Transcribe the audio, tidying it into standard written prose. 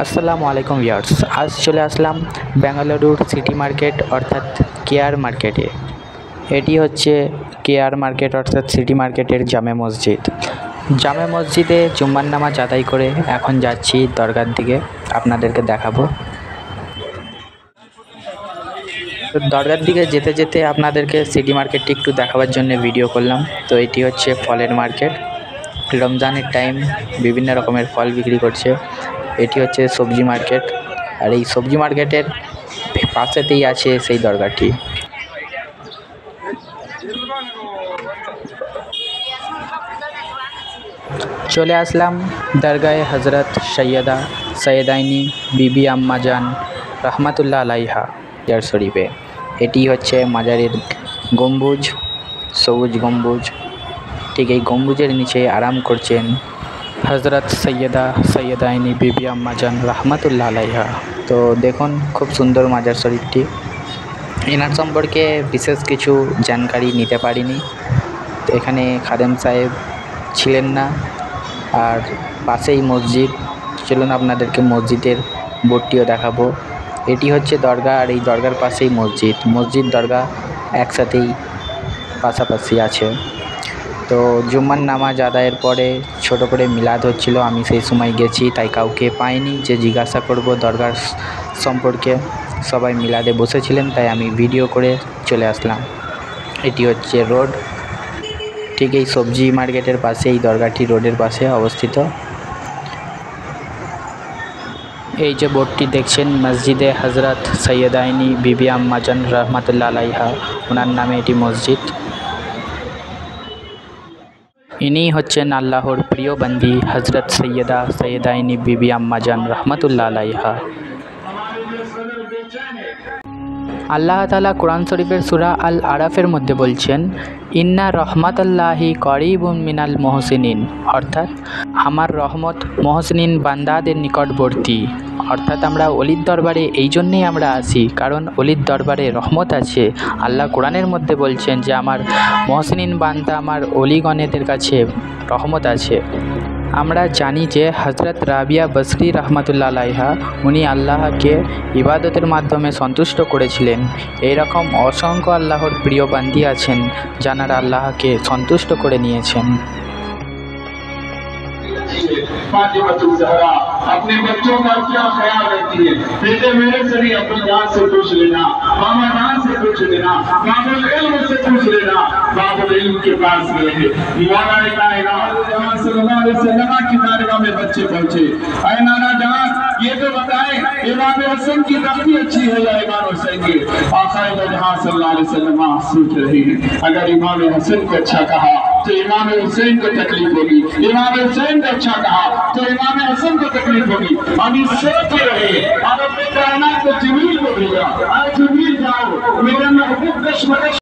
আসসালামু আলাইকুম ভিউয়ার্স, আজ চলে আসলাম বেঙ্গালুরুর সিটি মার্কেট অর্থাৎ কেআর মার্কেটে। এটি হচ্ছে কেআর মার্কেট অর্থাৎ সিটি মার্কেটের জামে মসজিদ। জামে মসজিদে জুম্মার নামাজ আদায় করে এখন যাচ্ছি দরগার দিকে, আপনাদেরকে দেখাবো। তো দরগার দিকে যেতে যেতে আপনাদেরকে সিটি মার্কেটটি একটু দেখাবার জন্য ভিডিও করলাম। তো এটি হচ্ছে ফলের মার্কেট, রমজানের টাইম বিভিন্ন রকমের ফল বিক্রি করছে। এটি হচ্ছে সবজি মার্কেট, আর এই সবজি মার্কেটের পাশেতেই আছে সেই দরগাটি। চলে আসলাম দরগায়ে হজরত সৈয়দাইনি বিবি আম্মা জান রহমাতুল্লাহ আলাইহা মাজার শরীফে। এটি হচ্ছে মাজারের গম্বুজ, সবুজ গম্বুজ। ঠিক এই গম্বুজের নিচে আরাম করছেন হজরত সৈয়দাইনি বিবি আম্মা জান রহমাতুল্লাহ আলাইহা। তো দেখুন, খুব সুন্দর মাজার শরীফটি। এনার সম্পর্কে বিশেষ কিছু জানকারি নিতে পারিনি, এখানে খাদেম সাহেব ছিলেন না। আর পাশেই মসজিদ, চলুন আপনাদেরকে মসজিদের বোর্ডটিও দেখাবো। এটি হচ্ছে দরগা, আর এই দরগার পাশেই মসজিদ দরগা একসাথেই পাশাপাশি আছে। তো জুম্মার নামাজ আদায়ের পরে ছোট করে মিলাদ হচ্ছিল, আমি সেই সময় গেছি, তাই কাউকে পাইনি যে জিজ্ঞাসা করব দরগার সম্পর্কে। সবাই মিলাদে বসেছিলেন, তাই আমি ভিডিও করে চলে আসলাম। এটি হচ্ছে রোড, ঠিক এই সবজি মার্কেটের পাশে এই দরগাটি রোডের পাশে অবস্থিত। এই যে বোর্ডটি দেখছেন, মসজিদে হজরত সৈয়দাইনি বিবি আম্মা জান রহমাতুল্লাহ আলাইহা, ওনার নামে এটি মসজিদ। ইনি হচ্ছেন আল্লাহর প্রিয় বান্দি হজরত সৈয়দাইনি বিবি আম্মা জান রহমাতুল্লাহ আলাইহা। আল্লাহ তাআলা কোরআন শরীফের সূরা আল আরাফের মধ্যে বলছেন, ইন্না রহমাতাল্লাহি করিবুম মিনাল মুহসিনিন, অর্থাৎ আমার রহমত মুহসিনিন বান্দাদের নিকটবর্তী। অর্থাৎ আমরা অলির দরবারে এই জন্যেই আমরা আসি, কারণ অলির দরবারে রহমত আছে। আল্লাহ কোরআনের মধ্যে বলছেন যে আমার মুহসিনিন বান্দা, আমার অলিগণেদের কাছে রহমত আছে। আমরা জানি যে হজরত রাবিয়া বসরি রহমাতুল্লাহ আলাইহা, উনি আল্লাহকে ইবাদতের মাধ্যমে সন্তুষ্ট করেছিলেন। এইরকম অসংখ্য আল্লাহর প্রিয় বান্দি আছেন যারা আল্লাহকে সন্তুষ্ট করে নিয়েছেন। फातिमातुल ज़हरा अपने बच्चों का क्या ख्याल रखती है? बेटे मेरे से भी अपनी जान से पूछ लेना, मामा जान से पूछ लेना, बाबुल इल्म से पूछ लेना। बाबुल इल्म के पास गए हैं, मौलाना कायनात सल्लल्लाहु अलैहि वसल्लम की बारगाह में बच्चे पहुंचे। अरे नाना जान, ये तो बताएं इमाम हसन की तख्ती अच्छी है या इमाम हुसैन की? आका जहां सल्लल्लाहु अलैहि वसल्लम सोच रहे हैं, अगर इमाम हसन को अच्छा कहा तो इमाम हुसैन को तकलीफ होगी, इमाम हुसैन को अच्छा कहा तो इमाम हसन को तकलीफ होगी। अभी सोच रहे और अपने कायनात को जिब्रील को भेजा, आज जिब्रील जाओ मेरे महबूब कश्मकश